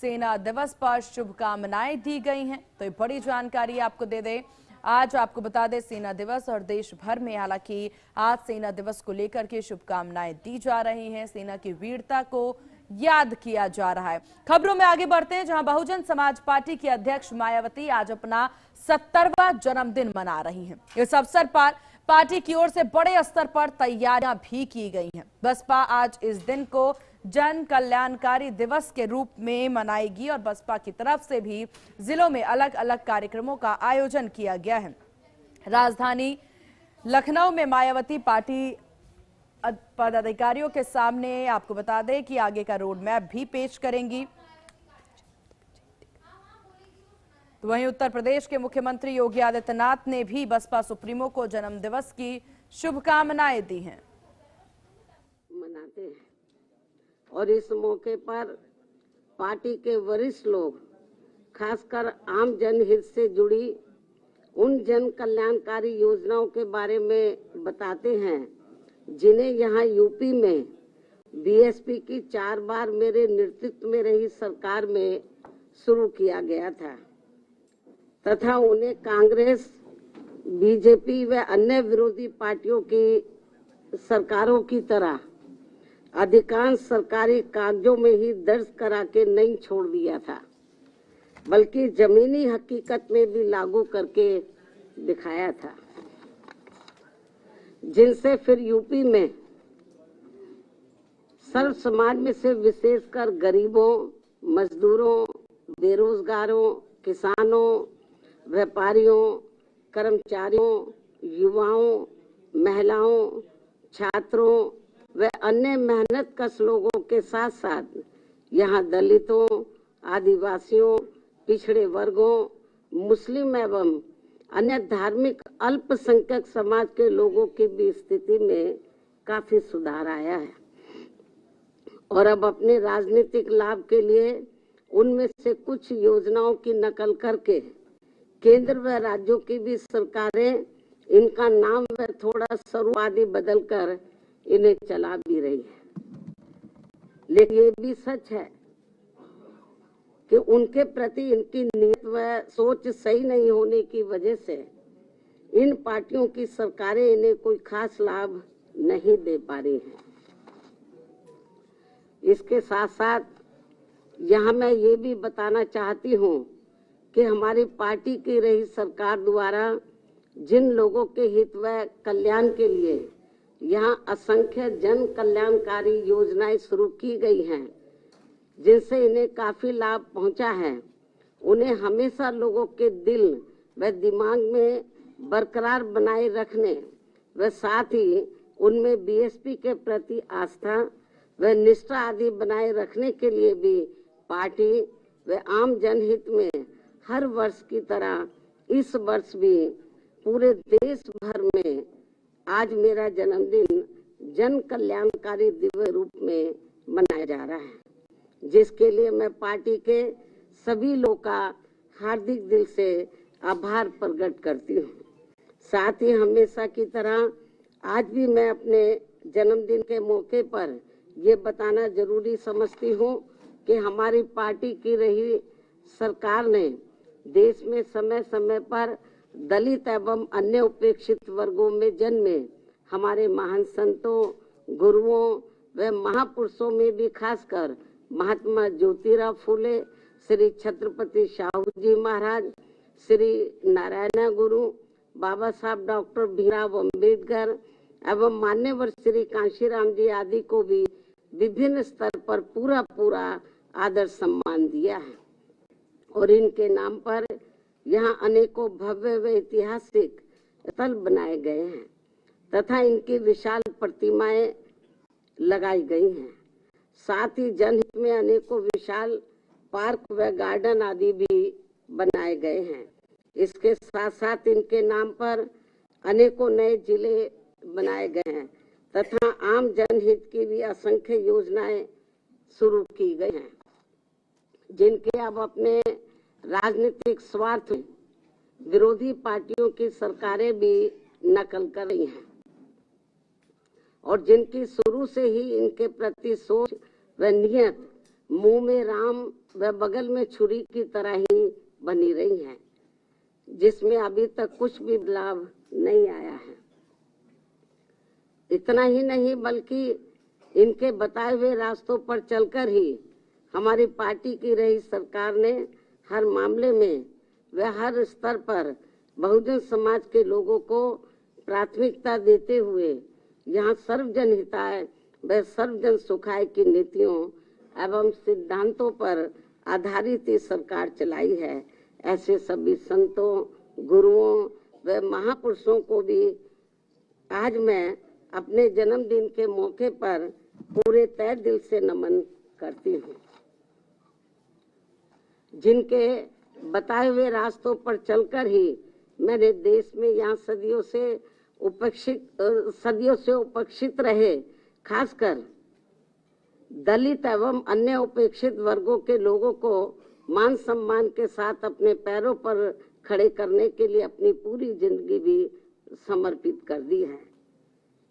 सेना दिवस पर शुभकामनाएं दी गई हैं। तो ये बड़ी जानकारी आपको दे दें, आज आपको बता दें सेना दिवस और देश भर में हालांकि आज सेना दिवस को लेकर के शुभकामनाएं दी जा रही हैं। सेना की वीरता को याद किया जा रहा है। खबरों में आगे बढ़ते हैं, जहां बहुजन समाज पार्टी की अध्यक्ष मायावती आज अपना 70वां जन्मदिन मना रही हैं। इस अवसर पर पार्टी की ओर से बड़े स्तर पर तैयारियां भी की गई हैं। बसपा आज इस दिन को जन कल्याणकारी दिवस के रूप में मनाएगी और बसपा की तरफ से भी जिलों में अलग अलग कार्यक्रमों का आयोजन किया गया है। राजधानी लखनऊ में मायावती पार्टी पदाधिकारियों के सामने आपको बता दें कि आगे का रोड मैप भी पेश करेंगी। तो वहीं उत्तर प्रदेश के मुख्यमंत्री योगी आदित्यनाथ ने भी बसपा सुप्रीमो को जन्म दिवस की शुभकामनाएं दी हैं। मनाते हैं और इस मौके पर पार्टी के वरिष्ठ लोग खासकर आम जनहित से जुड़ी उन जन कल्याणकारी योजनाओं के बारे में बताते हैं जिन्हें यहाँ यूपी में बीएसपी की 4 बार मेरे नेतृत्व में रही सरकार में शुरू किया गया था तथा उन्हें कांग्रेस, बीजेपी व अन्य विरोधी पार्टियों की सरकारों की तरह अधिकांश सरकारी कागजों में ही दर्ज करा के नहीं छोड़ दिया था, बल्कि जमीनी हकीकत में भी लागू करके दिखाया था, जिनसे फिर यूपी में सर्व समाज में से विशेषकर गरीबों, मजदूरों, बेरोजगारों, किसानों, व्यापारियों, कर्मचारियों, युवाओं, महिलाओं, छात्रों व अन्य मेहनतकश लोगों के साथ साथ यहाँ दलितों, आदिवासियों, पिछड़े वर्गों, मुस्लिम एवं अन्य धार्मिक अल्पसंख्यक समाज के लोगों की भी स्थिति में काफी सुधार आया है और अब अपने राजनीतिक लाभ के लिए उनमें से कुछ योजनाओं की नकल करके केंद्र व राज्यों की भी सरकारें इनका नाम व थोड़ा स्वरूप आदि बदलकर इन्हें चला भी रही है। लेकिन ये भी सच है कि उनके प्रति इनकी नीयत व सोच सही नहीं होने की वजह से इन पार्टियों की सरकारें इन्हें कोई खास लाभ नहीं दे पा रही हैं। इसके साथ साथ यहाँ मैं ये भी बताना चाहती हूँ कि हमारी पार्टी की रही सरकार द्वारा जिन लोगों के हित व कल्याण के लिए यहाँ असंख्य जन कल्याणकारी योजनाएं शुरू की गई हैं, जिनसे इन्हें काफी लाभ पहुंचा है, उन्हें हमेशा लोगों के दिल व दिमाग में बरकरार बनाए रखने व साथ ही उनमें बीएसपी के प्रति आस्था व निष्ठा आदि बनाए रखने के लिए भी पार्टी व आम जनहित में हर वर्ष की तरह इस वर्ष भी पूरे देश भर में आज मेरा जन्मदिन जन कल्याणकारी दिवस रूप में मनाया जा रहा है, जिसके लिए मैं पार्टी के सभी लोगों का हार्दिक दिल से आभार प्रकट करती हूँ। साथ ही हमेशा की तरह आज भी मैं अपने जन्मदिन के मौके पर ये बताना जरूरी समझती हूँ कि हमारी पार्टी की रही सरकार ने देश में समय समय पर दलित एवं अन्य उपेक्षित वर्गों में जन्मे हमारे महान संतों, गुरुओं व महापुरुषों में भी खासकर महात्मा ज्योतिराव फूले, श्री छत्रपति शाहू जी महाराज, श्री नारायण गुरु, बाबा साहब डॉक्टर भीमराव अम्बेडकर एवं मान्यवर श्री कांशीराम जी आदि को भी विभिन्न स्तर पर पूरा आदर सम्मान दिया है और इनके नाम पर यहाँ अनेकों भव्य व ऐतिहासिक स्थल बनाए गए हैं तथा इनकी विशाल प्रतिमाएं लगाई गई हैं। साथ ही जनहित में अनेकों विशाल पार्क व गार्डन आदि भी बनाए गए हैं। इसके साथ साथ इनके नाम पर अनेकों नए जिले बनाए गए हैं तथा आम जनहित की भी असंख्य योजनाएं शुरू की गई हैं, जिनके अब अपने राजनीतिक स्वार्थ में विरोधी पार्टियों की सरकारें भी नकल कर रही हैं और जिनकी शुरू से ही इनके प्रति सोच व नियत मुंह में राम व बगल में छुरी की तरह ही बनी रही हैं, जिसमें अभी तक कुछ भी बदलाव नहीं आया है। इतना ही नहीं बल्कि इनके बताए हुए रास्तों पर चलकर ही हमारी पार्टी की रही सरकार ने हर मामले में व हर स्तर पर बहुजन समाज के लोगों को प्राथमिकता देते हुए यहाँ सर्वजन हिताय व सर्वजन सुखाय की नीतियों एवं सिद्धांतों पर आधारित ही सरकार चलाई है। ऐसे सभी संतों, गुरुओं व महापुरुषों को भी आज मैं अपने जन्मदिन के मौके पर पूरे तहे दिल से नमन करती हूँ, जिनके बताए हुए रास्तों पर चलकर ही मैंने देश में यहाँ सदियों से उपेक्षित रहे, खासकर दलित एवं अन्य उपेक्षित वर्गों के लोगों को मान सम्मान के साथ अपने पैरों पर खड़े करने के लिए अपनी पूरी जिंदगी भी समर्पित कर दी है।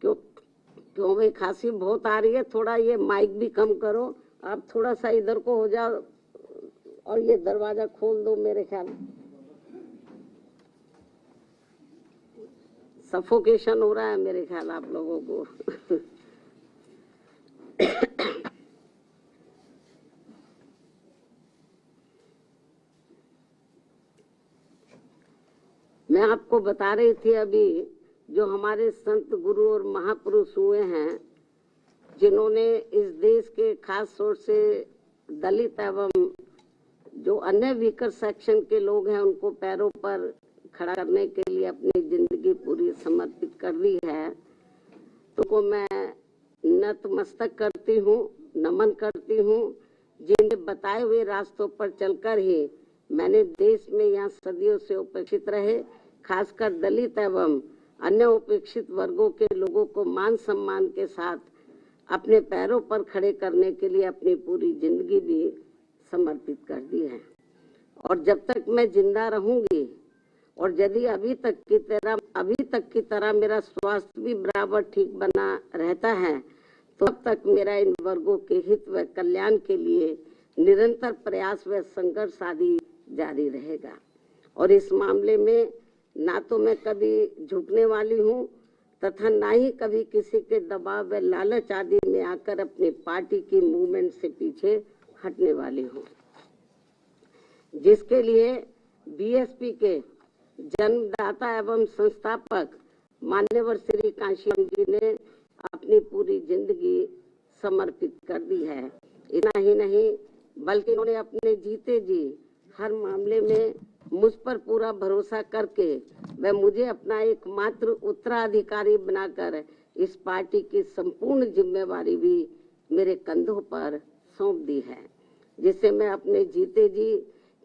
क्यों भाई खांसी बहुत आ रही है, थोड़ा ये माइक भी कम करो, आप थोड़ा सा इधर को हो जाओ और ये दरवाजा खोल दो। मेरे ख्याल सफोकेशन हो रहा है मेरे ख्याल आप लोगों को। मैं आपको बता रही थी अभी जो हमारे संत गुरु और महापुरुष हुए हैं, जिन्होंने इस देश के खास तौर से दलित एवं जो अन्य वीकर सेक्शन के लोग हैं उनको पैरों पर खड़ा करने के लिए अपनी जिंदगी पूरी समर्पित कर दी है, तो को मैं नतमस्तक करती हूँ, नमन करती हूँ, जिनके बताए हुए रास्तों पर चलकर ही मैंने देश में यहाँ सदियों से उपेक्षित रहे, खासकर दलित एवं अन्य उपेक्षित वर्गों के लोगों को मान सम्मान के साथ अपने पैरों पर खड़े करने के लिए अपनी पूरी जिंदगी भी समर्पित कर दी है। और जब तक मैं जिंदा रहूंगी और यदि अभी तक की तरह मेरा स्वास्थ्य भी बराबर ठीक बना रहता है, तो अब तक मेरा इन वर्गों के हित व कल्याण के लिए निरंतर प्रयास व संघर्ष आदि जारी रहेगा। और इस मामले में ना तो मैं कभी झुकने वाली हूँ तथा ना ही कभी किसी के दबाव व लालच आदि में आकर अपनी पार्टी की मूवमेंट से पीछे हटने वाली हूँ, जिसके लिए बीएसपी के जन्मदाता एवं संस्थापक मान्यवर श्री कांशीराम जी ने अपनी पूरी जिंदगी समर्पित कर दी है। इतना ही नहीं बल्कि उन्होंने अपने जीते जी हर मामले में मुझ पर पूरा भरोसा करके वह मुझे अपना एकमात्र उत्तराधिकारी बनाकर इस पार्टी की संपूर्ण जिम्मेवारी भी मेरे कंधों पर सौंप दी है, जिसे मैं अपने जीते जी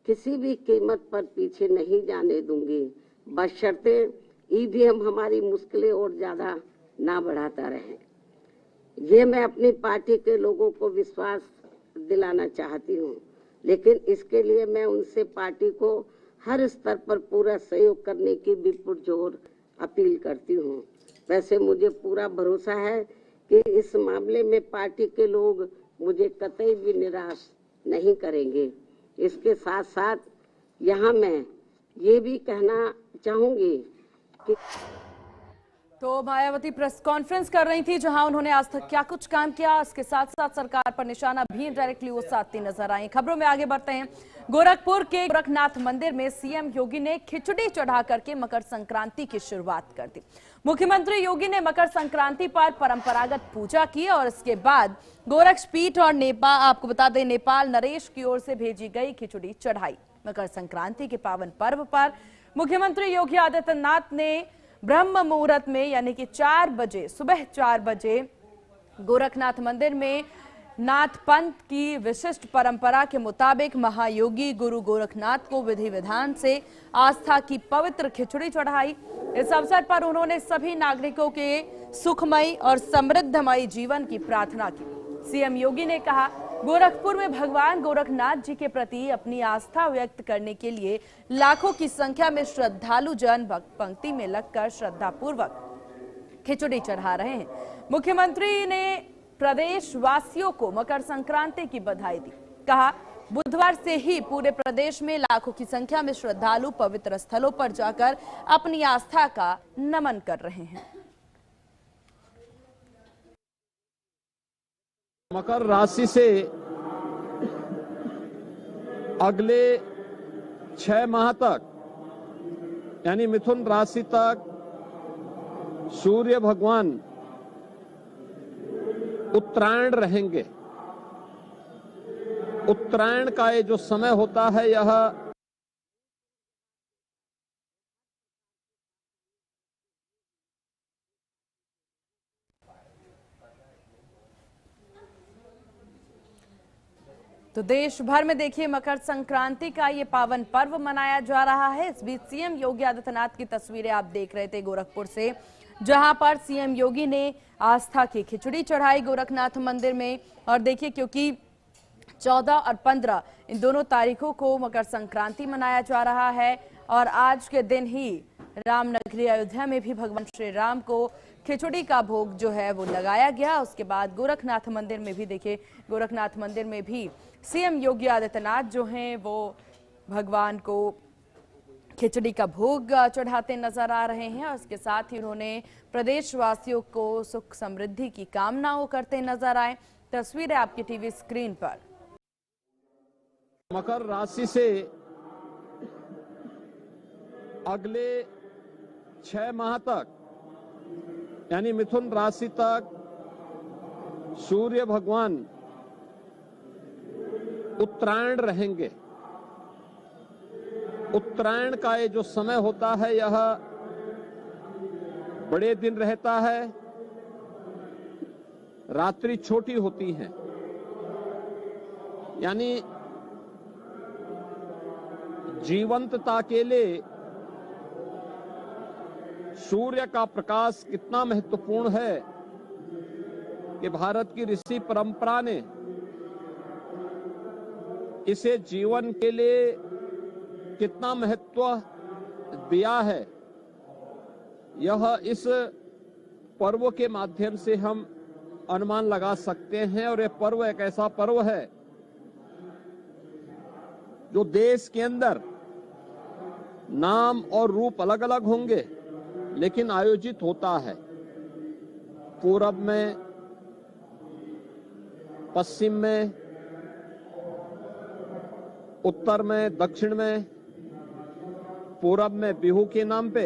किसी भी कीमत पर पीछे नहीं जाने दूंगी, बशर्ते ईवीएम हमारी मुश्किलें और ज्यादा ना बढ़ाता रहे। ये मैं अपनी पार्टी के लोगों को विश्वास दिलाना चाहती हूँ, लेकिन इसके लिए मैं उनसे पार्टी को हर स्तर पर पूरा सहयोग करने की भी पुरजोर अपील करती हूँ। वैसे मुझे पूरा भरोसा है कि इस मामले में पार्टी के लोग मुझे कतई भी निराश नहीं करेंगे। इसके साथ साथ यहाँ मैं ये भी कहना चाहूंगी कि तो मायावती प्रेस कॉन्फ्रेंस कर रही थी, जहां उन्होंने आज तक क्या कुछ काम किया, इसके साथ साथ सरकार पर निशाना भी इनडायरेक्टली वो साधती नजर आई। खबरों में आगे बढ़ते हैं। गोरखपुर के गोरखनाथ मंदिर में सीएम योगी ने खिचड़ी चढ़ा करके मकर संक्रांति की शुरुआत कर दी। मुख्यमंत्री योगी ने मकर संक्रांति पर परंपरागत पूजा की और इसके बाद गोरक्षपीठ और नेपाल, आपको बता दें नेपाल नरेश की ओर से भेजी गई खिचड़ी चढ़ाई। मकर संक्रांति के पावन पर्व पर मुख्यमंत्री योगी आदित्यनाथ ने ब्रह्म मुहूर्त में यानी कि सुबह 4 बजे गोरखनाथ मंदिर में नाथ पंथ की विशिष्ट परंपरा के मुताबिक महायोगी गुरु गोरखनाथ को विधि विधान से आस्था की पवित्र खिचड़ी चढ़ाई। इस अवसर पर उन्होंने सभी नागरिकों के सुखमय और समृद्धमय जीवन की प्रार्थना की। सीएम योगी ने कहा, गोरखपुर में भगवान गोरखनाथ जी के प्रति अपनी आस्था व्यक्त करने के लिए लाखों की संख्या में श्रद्धालु जन पंक्ति में लगकर श्रद्धापूर्वक खिचड़ी चढ़ा रहे हैं। मुख्यमंत्री ने प्रदेश वासियों को मकर संक्रांति की बधाई दी। कहा, बुधवार से ही पूरे प्रदेश में लाखों की संख्या में श्रद्धालु पवित्र स्थलों पर जाकर अपनी आस्था का नमन कर रहे हैं। मकर राशि से अगले 6 माह तक यानी मिथुन राशि तक सूर्य भगवान उत्तरायण रहेंगे। उत्तरायण का ये जो समय होता है यह तो देश भर में देखिए मकर संक्रांति का ये पावन पर्व मनाया जा रहा है। इस बीच सीएम योगी आदित्यनाथ की तस्वीरें आप देख रहे थे गोरखपुर से, जहां पर सीएम योगी ने आस्था की खिचड़ी चढ़ाई गोरखनाथ मंदिर में। और देखिए क्योंकि 14 और 15 इन दोनों तारीखों को मकर संक्रांति मनाया जा रहा है और आज के दिन ही रामनगरी अयोध्या में भी भगवान श्री राम को खिचड़ी का भोग जो है वो लगाया गया। उसके बाद गोरखनाथ मंदिर में भी देखिए, गोरखनाथ मंदिर में भी सीएम योगी आदित्यनाथ जो हैं वो भगवान को खिचड़ी का भोग चढ़ाते नजर आ रहे हैं और इसके साथ ही उन्होंने प्रदेशवासियों को सुख समृद्धि की कामनाओं करते नजर आए। तस्वीरें आपकी टीवी स्क्रीन पर। मकर राशि से अगले 6 माह तक यानी मिथुन राशि तक सूर्य भगवान उत्तरायण रहेंगे। उत्तरायण का ये जो समय होता है यह बड़े दिन रहता है, रात्रि छोटी होती है, यानी जीवंतता के लिए सूर्य का प्रकाश कितना महत्वपूर्ण है कि भारत की ऋषि परंपरा ने इसे जीवन के लिए कितना महत्व दिया है, यह इस पर्व के माध्यम से हम अनुमान लगा सकते हैं। और यह पर्व एक ऐसा पर्व है जो देश के अंदर नाम और रूप अलग अलग होंगे लेकिन आयोजित होता है। पूरब में, पश्चिम में, उत्तर में, दक्षिण में। पूरब में बिहू के नाम पे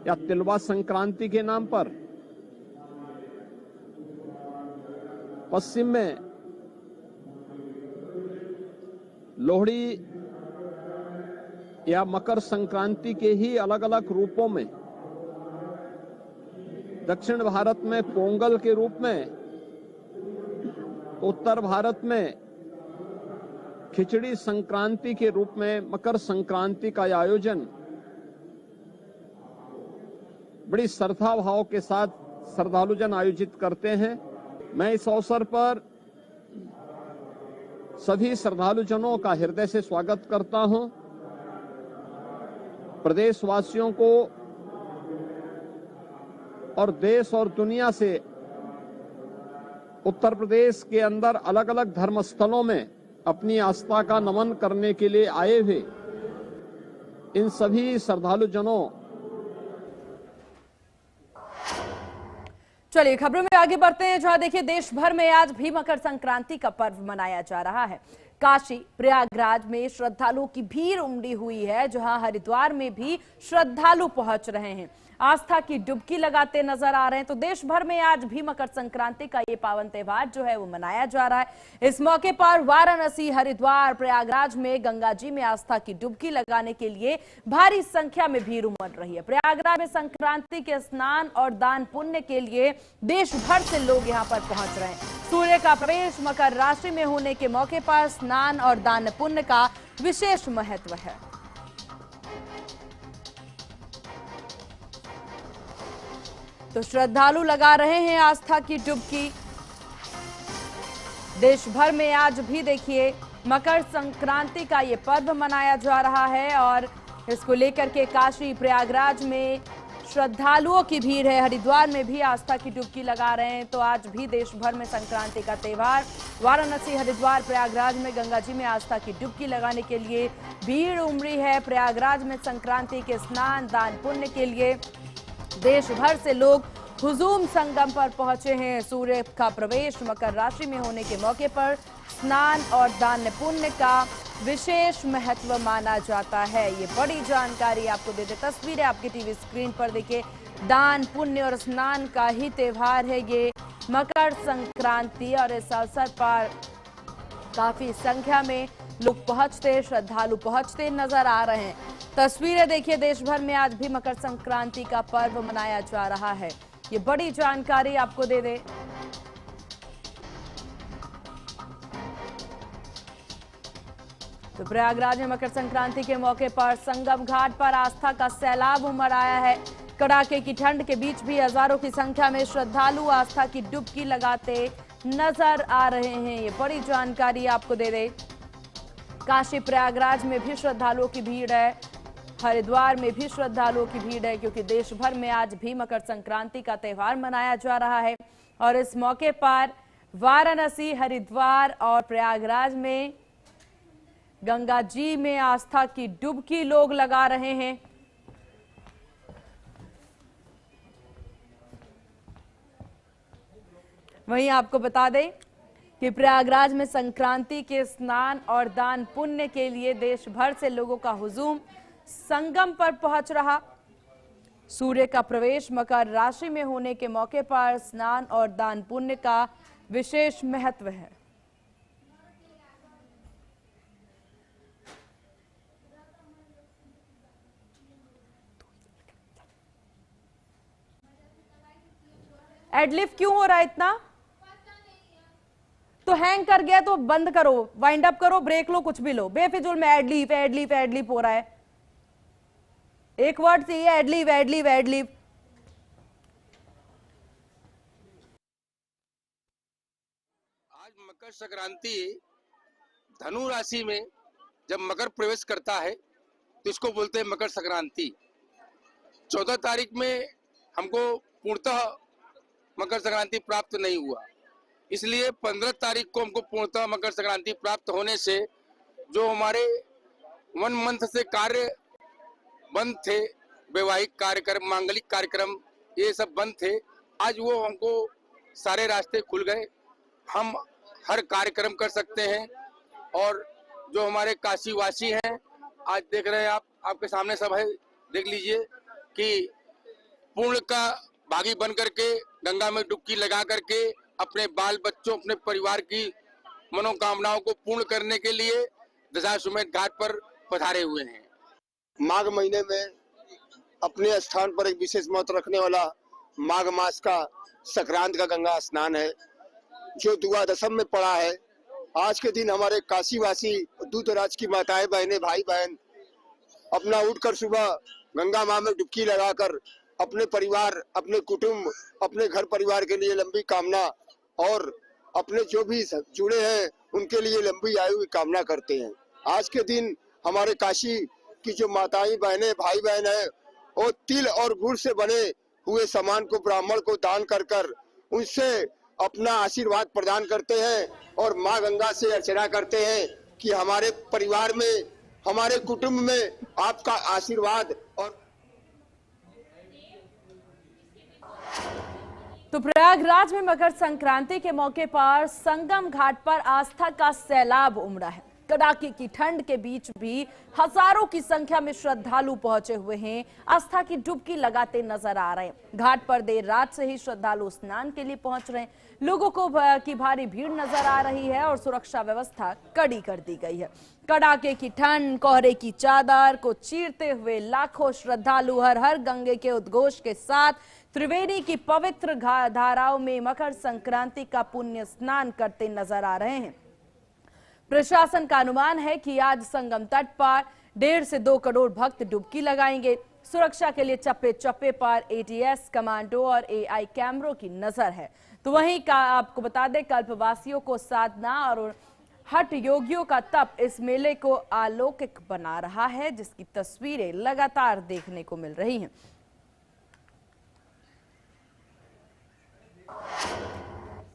या तिलवा संक्रांति के नाम पर, पश्चिम में लोहड़ी या मकर संक्रांति के ही अलग अलग रूपों में, दक्षिण भारत में पोंगल के रूप में, उत्तर भारत में खिचड़ी संक्रांति के रूप में मकर संक्रांति का आयोजन बड़ी श्रद्धा भाव के साथ श्रद्धालुजन आयोजित करते हैं। मैं इस अवसर पर सभी श्रद्धालुजनों का हृदय से स्वागत करता हूं। प्रदेशवासियों को और देश और दुनिया से उत्तर प्रदेश के अंदर अलग अलग धर्म स्थलों में अपनी आस्था का नमन करने के लिए आए हुए इन सभी श्रद्धालुजनों। चलिए खबरों में आगे बढ़ते हैं, जहां देखिए देश भर में आज भी मकर संक्रांति का पर्व मनाया जा रहा है। काशी प्रयागराज में श्रद्धालुओं की भीड़ उमड़ी हुई है, जहां हरिद्वार में भी श्रद्धालु पहुंच रहे हैं, आस्था की डुबकी लगाते नजर आ रहे हैं। तो देश भर में आज भी मकर संक्रांति का ये पावन त्योहार जो है वो मनाया जा रहा है। इस मौके पर वाराणसी, हरिद्वार, प्रयागराज में गंगा जी में आस्था की डुबकी लगाने के लिए भारी संख्या में भीड़ उमड़ रही है। प्रयागराज में संक्रांति के स्नान और दान पुण्य के लिए देश भर से लोग यहाँ पर पहुंच रहे हैं। सूर्य का प्रवेश मकर राशि में होने के मौके पर स्नान और दान पुण्य का विशेष महत्व है। तो श्रद्धालु लगा रहे हैं आस्था की डुबकी। देश भर में आज भी देखिए मकर संक्रांति का ये पर्व मनाया जा रहा है और इसको लेकर के काशी प्रयागराज में श्रद्धालुओं की भीड़ है। हरिद्वार में भी आस्था की डुबकी लगा रहे हैं। तो आज भी देश भर में संक्रांति का त्योहार, वाराणसी, हरिद्वार, प्रयागराज में गंगा जी में आस्था की डुबकी लगाने के लिए भीड़ उमड़ी है। प्रयागराज में संक्रांति के स्नान दान पुण्य के लिए देश भर से लोग हुजूम संगम पर पहुंचे हैं। सूर्य का प्रवेश मकर राशि में होने के मौके पर स्नान और दान पुण्य का विशेष महत्व माना जाता है। ये बड़ी जानकारी आपको दे दे, तस्वीरें आपके टीवी स्क्रीन पर देखिए। दान पुण्य और स्नान का ही त्योहार है ये मकर संक्रांति, और इस अवसर पर काफी संख्या में लोग पहुंचते, श्रद्धालु पहुंचते नजर आ रहे हैं। तस्वीरें देखिए, देश भर में आज भी मकर संक्रांति का पर्व मनाया जा रहा है। ये बड़ी जानकारी आपको दे दे। तो प्रयागराज में मकर संक्रांति के मौके पर संगम घाट पर आस्था का सैलाब उमड़ आया है। कड़ाके की ठंड के बीच भी हजारों की संख्या में श्रद्धालु आस्था की डुबकी लगाते नजर आ रहे हैं। ये बड़ी जानकारी आपको दे दे। काशी प्रयागराज में भी श्रद्धालुओं की भीड़ है, हरिद्वार में भी श्रद्धालुओं की भीड़ है, क्योंकि देश भर में आज भी मकर संक्रांति का त्योहार मनाया जा रहा है। और इस मौके पर वाराणसी, हरिद्वार और प्रयागराज में गंगा जी में आस्था की डुबकी लोग लगा रहे हैं। वहीं आपको बता दें कि प्रयागराज में संक्रांति के स्नान और दान पुण्य के लिए देश भर से लोगों का हुजूम संगम पर पहुंच रहा। सूर्य का प्रवेश मकर राशि में होने के मौके पर स्नान और दान पुण्य का विशेष महत्व है। एडलिफ्ट क्यों हो रहा है इतना? तो हैंग कर गया तो बंद करो, वाइंड अप करो, ब्रेक लो, कुछ भी लो। बेफिजूल में एडलिफ एडलिफ एडलिफ हो रहा है। एक वर्ड चाहिए, एडलिफ एडलिफ एडलिफ। आज मकर संक्रांति, धनु राशि में जब मकर प्रवेश करता है तो इसको बोलते हैं मकर संक्रांति। 14 तारीख में हमको पूर्णतः मकर संक्रांति प्राप्त नहीं हुआ, इसलिए 15 तारीख को हमको पूर्णतः मकर संक्रांति प्राप्त होने से जो हमारे 1 मंथ से कार्य बंद थे, वैवाहिक कार्यक्रम, मांगलिक कार्यक्रम, ये सब बंद थे, आज वो हमको सारे रास्ते खुल गए। हम हर कार्यक्रम कर सकते हैं। और जो हमारे काशी वासी हैं, आज देख रहे हैं आप, आपके सामने सब है, देख लीजिए कि पूर्ण का भागी बन करके गंगा में डुबकी लगा करके अपने बाल बच्चों, अपने परिवार की मनोकामनाओं को पूर्ण करने के लिए दशाश्वमेध घाट पर पधारे हुए हैं। माघ महीने में अपने स्थान पर एक विशेष महत्व रखने वाला माघ मास का संक्रांत का गंगा स्नान है, जो द्वादशम में पड़ा है। आज के दिन हमारे काशीवासी, दूतराज की माताएं, बहनें, भाई बहन अपना उठकर सुबह गंगा मां में डुबकी लगाकर अपने परिवार, अपने कुटुंब, अपने घर परिवार के लिए लंबी कामना और अपने जो भी जुड़े हैं उनके लिए लंबी आयु की कामना करते हैं। आज के दिन हमारे काशी की जो माताएं, बहनें, भाई बहन है, वो तिल और गुड़ से बने हुए सामान को ब्राह्मण को दान कर कर उनसे अपना आशीर्वाद प्रदान करते हैं और माँ गंगा से अर्चना करते हैं कि हमारे परिवार में, हमारे कुटुंब में आपका आशीर्वाद। और तो प्रयागराज में मकर संक्रांति के मौके पर संगम घाट पर आस्था का सैलाब उमड़ा है। कड़ाके की ठंड के बीच भी हजारों की संख्या में श्रद्धालु पहुंचे हुए हैं, आस्था की डुबकी लगाते नजर आ रहे हैं। घाट पर देर रात से ही श्रद्धालु स्नान के लिए पहुंच रहे हैं। लोगों को की भारी भीड़ नजर आ रही है और सुरक्षा व्यवस्था कड़ी कर दी गई है। कड़ाके की ठंड, कोहरे की चादर को चीरते हुए लाखों श्रद्धालु हर हर गंगे के उद्घोष के साथ त्रिवेणी की पवित्र धाराओं में मकर संक्रांति का पुण्य स्नान करते नजर आ रहे हैं। प्रशासन का अनुमान है कि आज संगम तट पर 1.5 से 2 करोड़ भक्त डुबकी लगाएंगे। सुरक्षा के लिए चप्पे चप्पे पर एटीएस, कमांडो और एआई कैमरों की नजर है। तो वहीं का आपको बता दें, कल्पवासियों को साधना और हठ योगियों का तप इस मेले को अलौकिक बना रहा है, जिसकी तस्वीरें लगातार देखने को मिल रही हैं।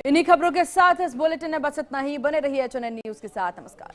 इन्हीं खबरों के साथ इस बुलेटिन में बस इतना ही। बने रहिए HNN न्यूज के साथ। नमस्कार।